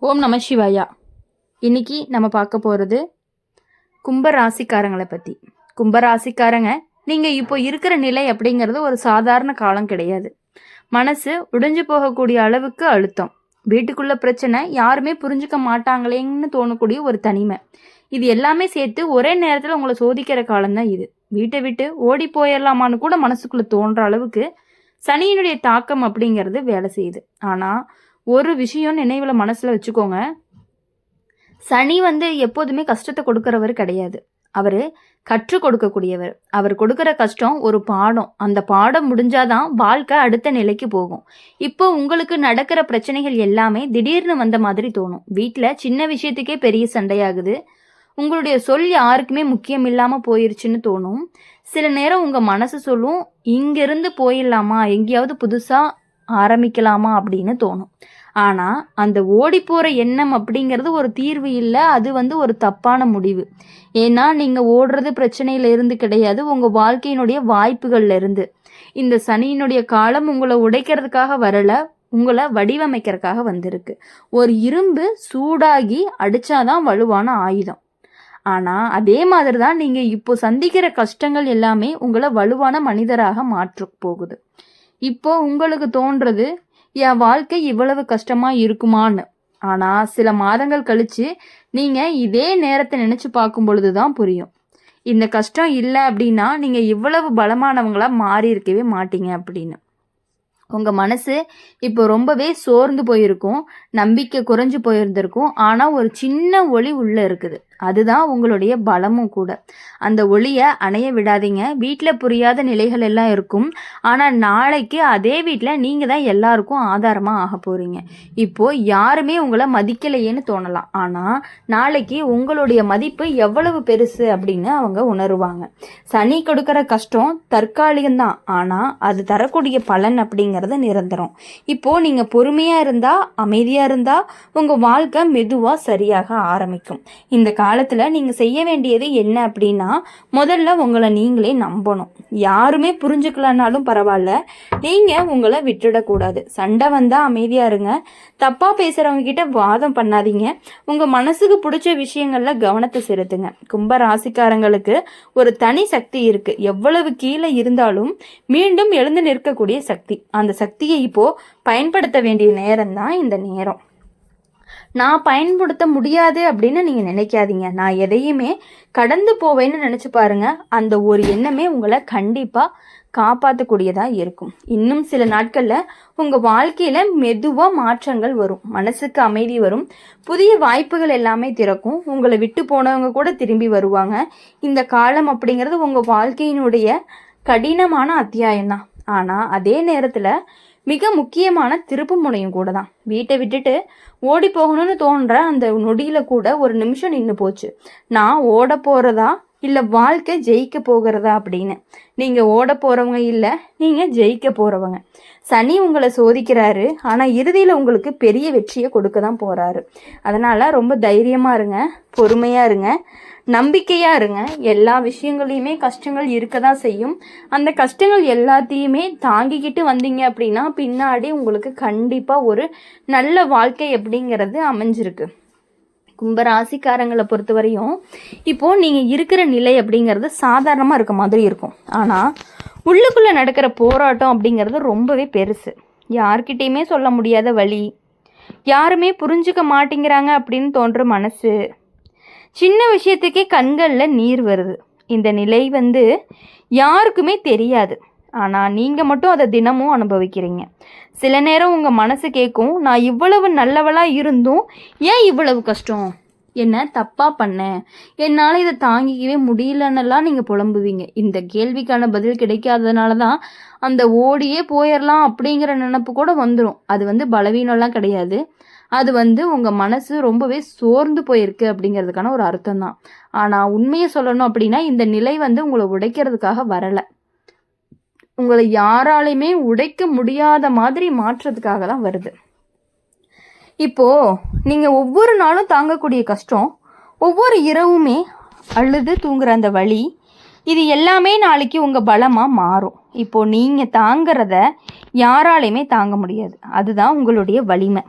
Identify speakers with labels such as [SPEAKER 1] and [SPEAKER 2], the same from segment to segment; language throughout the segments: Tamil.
[SPEAKER 1] ஓம் நம சிவாயா. இன்னைக்கு நம்ம பார்க்க போகிறது கும்பராசிக்காரங்களை பற்றி. கும்பராசிக்காரங்க நீங்கள் இப்போ இருக்கிற நிலை அப்படிங்கிறது ஒரு சாதாரண காலம் கிடையாது. மனசு உடைஞ்சு போகக்கூடிய அளவுக்கு அழுத்தம், வீட்டுக்குள்ள பிரச்சனை, யாருமே புரிஞ்சுக்க மாட்டாங்களேன்னு தோணக்கூடிய ஒரு தனிமை, இது எல்லாமே சேர்த்து ஒரே நேரத்தில் உங்களை சோதிக்கிற காலம்தான் இது. வீட்டை விட்டு ஓடி போயிடலாமான்னு கூட மனசுக்குள்ள தோன்ற அளவுக்கு சனியினுடைய தாக்கம் அப்படிங்கிறது வேலை செய்யுது. ஆனால் ஒரு விஷயம் நினைவில் மனசில் வச்சுக்கோங்க, சனி எப்போதுமே கஷ்டத்தை கொடுக்குறவர் கிடையாது. அவர் கற்றுக் கொடுக்கக்கூடியவர். அவர் கொடுக்குற கஷ்டம் ஒரு பாடம். அந்த பாடம் முடிஞ்சாதான் வாழ்க்கை அடுத்த நிலைக்கு போகும். இப்போ உங்களுக்கு நடக்கிற பிரச்சனைகள் எல்லாமே திடீர்னு வந்த மாதிரி தோணும். வீட்டில் சின்ன விஷயத்துக்கே பெரிய சண்டையாகுது. உங்களுடைய சொல் யாருக்குமே முக்கியம் இல்லாமல் போயிருச்சுன்னு தோணும். சில நேரம் உங்கள் மனசு சொல்லும், இங்கிருந்து போயிடலாமா, எங்கேயாவது புதுசாக ஆரம்பிக்கலாமா அப்படின்னு தோணும். ஆனால் அந்த ஓடி போகிற எண்ணம் அப்படிங்கிறது ஒரு தீர்வு இல்லை. அது ஒரு தப்பான முடிவு. ஏன்னா நீங்கள் ஓடுறது பிரச்சனையில இருந்து கிடையாது, உங்கள் வாழ்க்கையினுடைய வாய்ப்புகள்ல இருந்து. இந்த சனியினுடைய காலம் உங்களை உடைக்கிறதுக்காக வரல, உங்களை வடிவமைக்கிறதுக்காக வந்திருக்கு. ஒரு இரும்பு சூடாகி அடிச்சாதான் வலுவான ஆயுதம். ஆனால் அதே மாதிரி தான் நீங்கள் இப்போ சந்திக்கிற கஷ்டங்கள் எல்லாமே உங்களை வலுவான மனிதராக மாற்ற போகுது. இப்போ உங்களுக்கு தோன்றது, என் வாழ்க்கை இவ்வளவு கஷ்டமா இருக்குமான்னு. ஆனால் சில மாதங்கள் கழிச்சு நீங்கள் இதே நேரத்தை நினச்சி பார்க்கும் பொழுதுதான் புரியும், இந்த கஷ்டம் இல்லை அப்படின்னா நீங்கள் இவ்வளவு பலமானவங்களா மாறி இருக்கவே மாட்டீங்க அப்படின்னு. உங்கள் மனசு இப்போ ரொம்பவே சோர்ந்து போயிருக்கும், நம்பிக்கை குறைஞ்சு போயிருந்திருக்கும். ஆனால் ஒரு சின்ன ஒளி உள்ளே இருக்குது, அதுதான் உங்களுடைய பலமும் கூட. அந்த ஒளியை அணைய விடாதீங்க. வீட்டில் புரியாத நிலைகள் எல்லாம் இருக்கும், ஆனால் நாளைக்கு அதே வீட்டில் நீங்கள் தான் எல்லாருக்கும் ஆதாரமாக ஆக போகிறீங்க. இப்போது யாருமே உங்களை மதிக்கலையேன்னு தோணலாம், ஆனால் நாளைக்கு உங்களுடைய மதிப்பு எவ்வளவு பெருசு அப்படின்னு அவங்க உணருவாங்க. சனி கொடுக்குற கஷ்டம் தற்காலிகம்தான், ஆனால் அது தரக்கூடிய பலன் அப்படிங்கிறது நிரந்தரம். இப்போது நீங்கள் பொறுமையாக இருந்தால், அமைதியாக இருந்தால் உங்கள் வாழ்க்கை மெதுவாக சரியாக ஆரம்பிக்கும். இந்த காலத்தில் நீங்கள் செய்ய வேண்டியது என்ன அப்படின்னா, முதல்ல உங்களை நீங்களே நம்பணும். யாருமே புரிஞ்சுக்கலனாலும் பரவாயில்ல, நீங்கள் உங்களை விட்டுடக்கூடாது. சண்டை வந்தால் அமைதியாக இருங்க. தப்பாக பேசுகிறவங்க கிட்ட வாதம் பண்ணாதீங்க. உங்கள் மனசுக்கு பிடிச்ச விஷயங்களில் கவனத்தை செலுத்துங்க. கும்ப ராசிக்காரங்களுக்கு ஒரு தனி சக்தி இருக்குது. எவ்வளவு கீழே இருந்தாலும் மீண்டும் எழுந்து நிற்கக்கூடிய சக்தி. அந்த சக்தியை இப்போது பயன்படுத்த வேண்டிய நேரம் தான் இந்த நேரம். நான் பயன்படுத்த முடியாது அப்படின்னு நீங்கள் நினைக்காதீங்க. நான் எதையுமே கடந்து போவேன்னு நினச்சி பாருங்க. அந்த ஒரு எண்ணமே உங்களை கண்டிப்பாக காப்பாற்றக்கூடியதாக இருக்கும். இன்னும் சில நாட்களில் உங்கள் வாழ்க்கையில் மெதுவாக மாற்றங்கள் வரும், மனசுக்கு அமைதி வரும், புதிய வாய்ப்புகள் எல்லாமே திறக்கும். உங்களை விட்டு போனவங்க கூட திரும்பி வருவாங்க. இந்த காலம் அப்படிங்கிறது உங்கள் வாழ்க்கையினுடைய கடினமான அத்தியாயம்தான், ஆனால் அதே நேரத்தில் மிக முக்கியமான திருப்பு முனையும் கூட தான். வீட்டை விட்டுட்டு ஓடி போகணும்னு தோன்ற அந்த நொடியில் கூட ஒரு நிமிஷம் நின்று போச்சு, நான் ஓட போகிறதா இல்லை வாழ்க்கை ஜெயிக்க போகிறதா அப்படின்னு. நீங்கள் ஓட போகிறவங்க இல்லை, நீங்கள் ஜெயிக்க போகிறவங்க. சனி உங்களை சோதிக்கிறாரு, ஆனால் இறுதியில் உங்களுக்கு பெரிய வெற்றியை கொடுக்க தான் போகிறாரு. அதனால் ரொம்ப தைரியமாக இருங்க, பொறுமையாக இருங்க, நம்பிக்கையாக இருங்க. எல்லா விஷயங்களையுமே கஷ்டங்கள் இருக்க தான் செய்யும். அந்த கஷ்டங்கள் எல்லாத்தையுமே தாங்கிக்கிட்டு வந்தீங்க அப்படின்னா பின்னாடி உங்களுக்கு கண்டிப்பாக ஒரு நல்ல வாழ்க்கை அப்படிங்கிறது அமைஞ்சிருக்கு. கும்பராசிக்காரங்களை பொறுத்த வரையும் இப்போது நீங்கள் இருக்கிற நிலை அப்படிங்கிறது சாதாரணமாக இருக்க மாதிரி இருக்கும், ஆனால் உள்ளுக்குள்ளே நடக்கிற போராட்டம் அப்படிங்கிறது ரொம்பவே பெருசு. யார்கிட்டையுமே சொல்ல முடியாத வலி, யாருமே புரிஞ்சுக்க மாட்டேங்கிறாங்க அப்படின்னு தோன்ற மனசு, சின்ன விஷயத்துக்கே கண்களில் நீர் வருது. இந்த நிலை யாருக்குமே தெரியாது, ஆனால் நீங்கள் மட்டும் அதை தினமும் அனுபவிக்கிறீங்க. சில நேரம் உங்கள் மனசு கேட்கும், நான் இவ்வளவு நல்லவளாக இருந்தும் ஏன் இவ்வளவு கஷ்டம், என்ன தப்பாக பண்ணேன், என்னால் இதை தாங்கிக்கவே முடியலன்னெல்லாம் நீங்கள் புலம்புவீங்க. இந்த கேள்விக்கான பதில் கிடைக்காததுனால தான் அந்த ஓடியே போயிடலாம் அப்படிங்கிற நினப்பு கூட வந்துடும். அது பலவீனம்லாம் கிடையாது, அது உங்கள் மனசு ரொம்பவே சோர்ந்து போயிருக்கு அப்படிங்கிறதுக்கான ஒரு அர்த்தம் தான். ஆனால் உண்மையை சொல்லணும் அப்படின்னா இந்த நிலை உங்களை உடைக்கிறதுக்காக வரலை, உங்களை யாராலையுமே உடைக்க முடியாத மாதிரி மாற்றத்துக்காக தான் வருது. இப்போது நீங்கள் ஒவ்வொரு நாளும் தாங்கக்கூடிய கஷ்டம், ஒவ்வொரு இரவுமே அழுது தூங்குற அந்த வலி, இது எல்லாமே நாளைக்கு உங்கள் பலமாக மாறும். இப்போது நீங்கள் தாங்கிறத யாராலையுமே தாங்க முடியாது, அதுதான் உங்களுடைய வலிமை.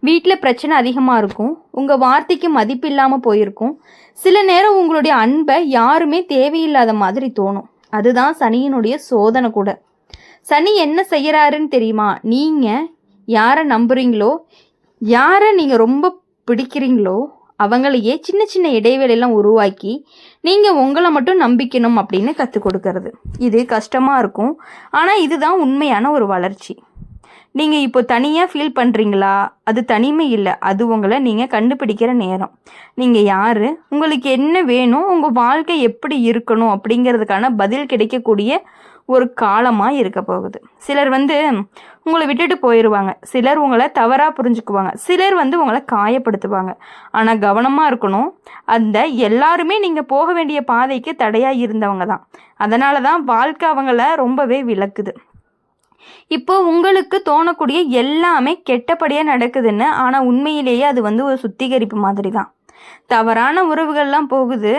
[SPEAKER 1] வீட்டில் பிரச்சனை அதிகமாக இருக்கும். உங்கள் வார்த்தைக்கு மதிப்பு இல்லாமல் போயிருக்கும். சில நேரம் உங்களுடைய அன்பை யாருமே தேவையில்லாத மாதிரி தோணும். அதுதான் சனியினுடைய சோதனை கூட. சனி என்ன செய்கிறாருன்னு தெரியுமா? நீங்கள் யாரை நம்புறீங்களோ, யாரை நீங்கள் ரொம்ப பிடிக்கிறீங்களோ அவங்களையே சின்ன சின்ன இடைவெளியெல்லாம் உருவாக்கி நீங்கள் உங்களை மட்டும் நம்பிக்கணும் அப்படின்னு கற்றுக் கொடுக்கறது. இது கஷ்டமாக இருக்கும், ஆனால் இதுதான் உண்மையான ஒரு வளர்ச்சி. நீங்கள் இப்போ தனியாக ஃபீல் பண்ணுறீங்களா? அது தனிமை இல்லை, அது உங்களை நீங்கள் கண்டுபிடிக்கிற நேரம். நீங்கள் யார், உங்களுக்கு என்ன வேணும், உங்கள் வாழ்க்கை எப்படி இருக்கணும் அப்படிங்கிறதுக்கான பதில் கிடைக்கக்கூடிய ஒரு காலமாக இருக்க போகுது. சிலர் உங்களை விட்டுட்டு போயிடுவாங்க, சிலர் உங்களை தவறாக புரிஞ்சுக்குவாங்க, சிலர் உங்களை காயப்படுத்துவாங்க. ஆனால் கவனமாக இருக்கணும், அந்த எல்லாருமே நீங்கள் போக வேண்டிய பாதைக்கு தடையாக இருந்தவங்க தான். அதனால தான் வாழ்க்கை அவங்கள ரொம்பவே விளக்குது. இப்போ உங்களுக்கு தோணக்கூடிய எல்லாமே கெட்டபடியாக நடக்குதுன்னு, ஆனால் உண்மையிலேயே அது ஒரு சுத்திகரிப்பு மாதிரி தான். தவறான உறவுகள்லாம் போகுது,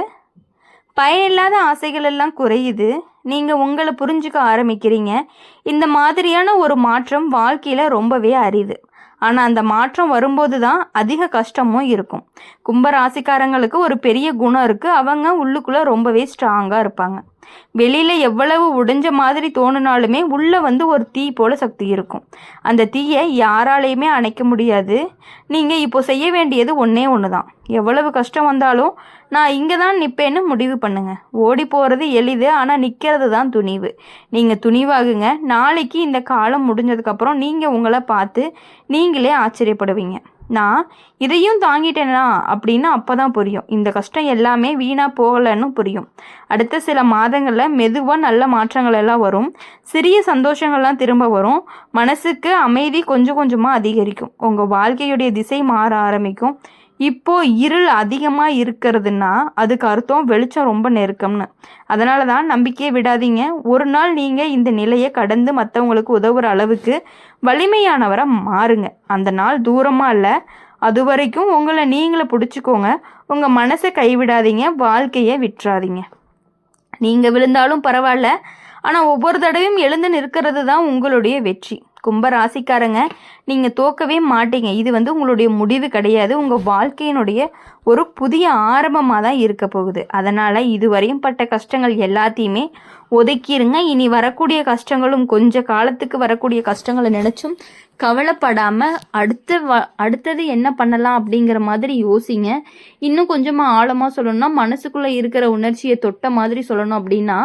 [SPEAKER 1] பயனில்லாத ஆசைகள் எல்லாம் குறையுது, நீங்கள் உங்களை புரிஞ்சுக்க ஆரம்பிக்கிறீங்க. இந்த மாதிரியான ஒரு மாற்றம் வாழ்க்கையில் ரொம்பவே அரிது. ஆனால் அந்த மாற்றம் வரும்போது தான் அதிக கஷ்டமும் இருக்கும். கும்ப ராசிக்காரங்களுக்கு ஒரு பெரிய குணம் இருக்குது, அவங்க உள்ளுக்குள்ளே ரொம்பவே ஸ்ட்ராங்காக இருப்பாங்க. வெளியில் எவ்வளவு உடைஞ்ச மாதிரி தோணுனாலுமே உள்ளே ஒரு தீ போல சக்தி இருக்கும். அந்த தீயை யாராலையுமே அணைக்க முடியாது. நீங்கள் இப்போ செய்ய வேண்டியது ஒன்றே ஒன்று தான். எவ்வளவு கஷ்டம் வந்தாலும் நான் இங்கே தான் நிற்பேன்னு முடிவு பண்ணுங்கள். ஓடி போகிறது எளிது, ஆனால் நிற்கிறது தான் துணிவு. நீங்கள் துணிவாகுங்க. நாளைக்கு இந்த காலம் முடிஞ்சதுக்கப்புறம் நீங்கள் உங்களை பார்த்து நீங்களே ஆச்சரியப்படுவீங்க. நான் இதையும் தாங்கிட்டேனா அப்படின்னு அப்போ தான் புரியும். இந்த கஷ்டம் எல்லாமே வீணாக போகலைன்னு புரியும். அடுத்த சில மாதங்களில் மெதுவாக நல்ல மாற்றங்கள் எல்லாம் வரும். சிறிய சந்தோஷங்கள்லாம் திரும்ப வரும். மனசுக்கு அமைதி கொஞ்சம் கொஞ்சமாக அதிகரிக்கும். உங்கள் வாழ்க்கையுடைய திசை மாற ஆரம்பிக்கும். இப்போ இருள் அதிகமாக இருக்கிறதுனா அதுக்கு அர்த்தம் வெளிச்சம் ரொம்ப நெருக்கம்னு. அதனால தான் நம்பிக்கையை விடாதீங்க. ஒரு நாள் நீங்கள் இந்த நிலையை கடந்து மற்றவங்களுக்கு உதவுற அளவுக்கு வலிமையானவரை மாறுங்க. அந்த நாள் தூரமாக இல்லை, அது வரைக்கும் உங்களை நீங்களே பிடிச்சிக்கோங்க. உங்கள் மனசை கைவிடாதீங்க, வாழ்க்கையை விட்டுறாதீங்க. நீங்கள் விழுந்தாலும் பரவாயில்ல, ஆனால் ஒவ்வொரு தடவையும் எழுந்து நிற்கிறது தான் உங்களுடைய வெற்றி. கும்ப ராசிக்காரங்க, நீங்கள் தோக்கவே மாட்டீங்க. இது உங்களுடைய முடிவு கிடையாது, உங்கள் வாழ்க்கையினுடைய ஒரு புதிய ஆரம்பமாக தான் இருக்க போகுது. அதனால் இதுவரையும் பட்ட கஷ்டங்கள் எல்லாத்தையுமே ஒதுக்கிடுங்க. இனி வரக்கூடிய கஷ்டங்களும் கொஞ்ச காலத்துக்கு வரக்கூடிய கஷ்டங்களை நினச்சும் கவலைப்படாமல் அடுத்தது என்ன பண்ணலாம் அப்படிங்கிற மாதிரி யோசிங்க. இன்னும் கொஞ்சமாக ஆழமாக சொல்லணும்னா, மனசுக்குள்ளே இருக்கிற உணர்ச்சியை தொட்ட மாதிரி சொல்லணும் அப்படின்னா,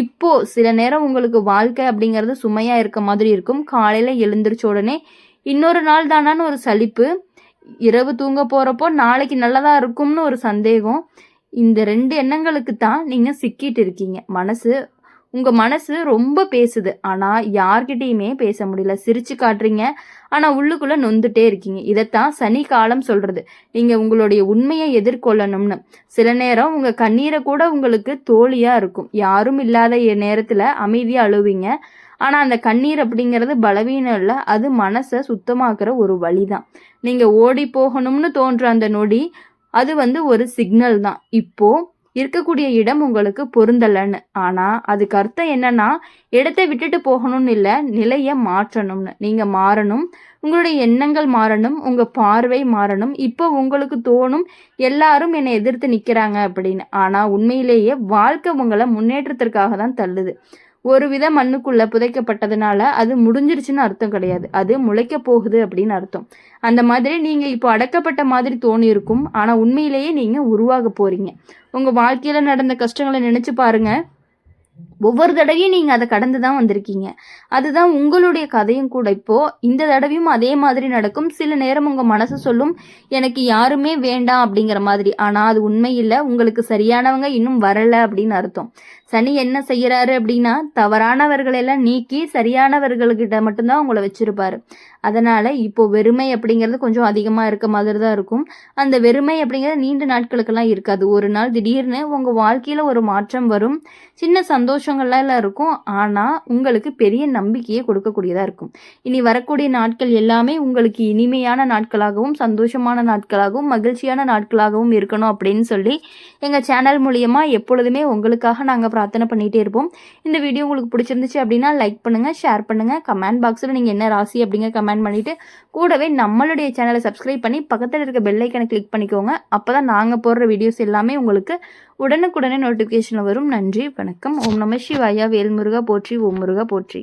[SPEAKER 1] இப்போது சில நேரம் உங்களுக்கு வாழ்க்கை அப்படிங்கிறது சுமையாக இருக்க மாதிரி இருக்கும். காலையில் எழுந்திரிச்ச உடனே இன்னொரு நாள் தானான்னு ஒரு சலிப்பு, இரவு தூங்க போகிறப்போ நாளைக்கு நல்லதாக இருக்கும்னு ஒரு சந்தேகம். இந்த 2 எண்ணங்களுக்கு தான் நீங்கள் சிக்கிட்டு இருக்கீங்க. உங்கள் மனசு ரொம்ப பேசுது, ஆனால் யார்கிட்டையுமே பேச முடியல. சிரிச்சு காட்டுறீங்க, ஆனால் உள்ளுக்குள்ளே நொந்துட்டே இருக்கீங்க. இதைத்தான் சனி காலம் சொல்கிறது. நீங்கள் உங்களுடைய உண்மையை எதிர்கொள்ளணும்னு. சில நேரம் உங்கள் கண்ணீரை கூட உங்களுக்கு தோழியாக இருக்கும். யாரும் இல்லாத நேரத்தில் அமைதியாக அழுவீங்க. ஆனால் அந்த கண்ணீர் அப்படிங்கிறது பலவீனம் இல்லை, அது மனசை சுத்தமாக்குற ஒரு வழி தான். நீங்கள் ஓடி போகணும்னு தோன்ற அந்த நொடி அது ஒரு சிக்னல் தான். இப்போது இருக்கக்கூடிய இடம் உங்களுக்கு பொருந்தலைன்னு. ஆனால் அதுக்கு அர்த்தம் என்னன்னா, இடத்தை விட்டுட்டு போகணும்னு இல்லை, நிலையை மாற்றணும்னு. நீங்கள் மாறணும், உங்களுடைய எண்ணங்கள் மாறணும், உங்கள் பார்வை மாறணும். இப்போ உங்களுக்கு தோணும் எல்லாரும் என்னை எதிர்த்து நிற்கிறாங்க அப்படின்னு. ஆனால் உண்மையிலேயே வாழ்க்கை உங்களை முன்னேற்றத்திற்காக தான் தள்ளுது. ஒரு வித மண்ணுக்குள்ளே புதைக்கப்பட்டதுனால அது முடிஞ்சிருச்சுன்னு அர்த்தம் கிடையாது, அது முளைக்க போகுது அப்படின்னு அர்த்தம். அந்த மாதிரி நீங்கள் இப்போ அடக்கப்பட்ட மாதிரி தோணி இருக்கும், ஆனால் உண்மையிலேயே நீங்கள் உருவாக போகிறீங்க. உங்கள் வாழ்க்கையில் நடந்த கஷ்டங்களை நினச்சி பாருங்கள். ஒவ்வொரு தடவையும் நீங்கள் அதை கடந்து தான் வந்திருக்கீங்க. அதுதான் உங்களுடைய கதையும் கூட. இப்போது இந்த தடவையும் அதே மாதிரி நடக்கும். சில நேரம் உங்கள் மனசு சொல்லும் எனக்கு யாருமே வேண்டாம் அப்படிங்கிற மாதிரி. ஆனால் அது உண்மை இல்லை, உங்களுக்கு சரியானவங்க இன்னும் வரலை அப்படின்னு அர்த்தம். சனி என்ன செய்கிறாரு அப்படின்னா, தவறானவர்களெல்லாம் நீக்கி சரியானவர்கள்கிட்ட மட்டும்தான் உங்களை வச்சிருப்பாரு. அதனால் இப்போ வெறுமை அப்படிங்கிறது கொஞ்சம் அதிகமாக இருக்க மாதிரி தான் இருக்கும். அந்த வெறுமை அப்படிங்கிறது நீண்ட நாட்களுக்கெல்லாம் இருக்காது. ஒரு நாள் திடீர்னு உங்கள் வாழ்க்கையில் ஒரு மாற்றம் வரும். சின்ன சந்தோஷங்கள்லாம் இருக்கும், ஆனால் உங்களுக்கு பெரிய நம்பிக்கையை கொடுக்கக்கூடியதாக இருக்கும். இனி வரக்கூடிய நாட்கள் எல்லாமே உங்களுக்கு இனிமையான நாட்களாகவும் சந்தோஷமான நாட்களாகவும் மகிழ்ச்சியான நாட்களாகவும் இருக்கணும் அப்படின்னு சொல்லி எங்கள் சேனல் மூலியமாக எப்பொழுதுமே உங்களுக்காக நாங்கள் பிரார்த்தனை பண்ணிகிட்டே இருப்போம். இந்த வீடியோ உங்களுக்கு பிடிச்சிருந்துச்சு அப்படின்னா லைக் பண்ணுங்கள், ஷேர் பண்ணுங்கள். கமெண்ட் பாக்ஸில் நீங்கள் என்ன ராசி அப்படிங்க கமெண்ட் பண்ணிவிட்டு கூடவே நம்மளுடைய சேனலை சப்ஸ்கிரைப் பண்ணி பக்கத்தில் இருக்க பெல் ஐக்கனை கிளிக் பண்ணிக்கோங்க. அப்போ தான் நாங்கள் போடுற வீடியோஸ் எல்லாமே உங்களுக்கு உடனுக்குடனே நோட்டிஃபிகேஷனில் வரும். நன்றி, வணக்கம். ஓம் நம சிவாயா. வேல்முருகா போற்றி, ஓம் முருகா போற்றி.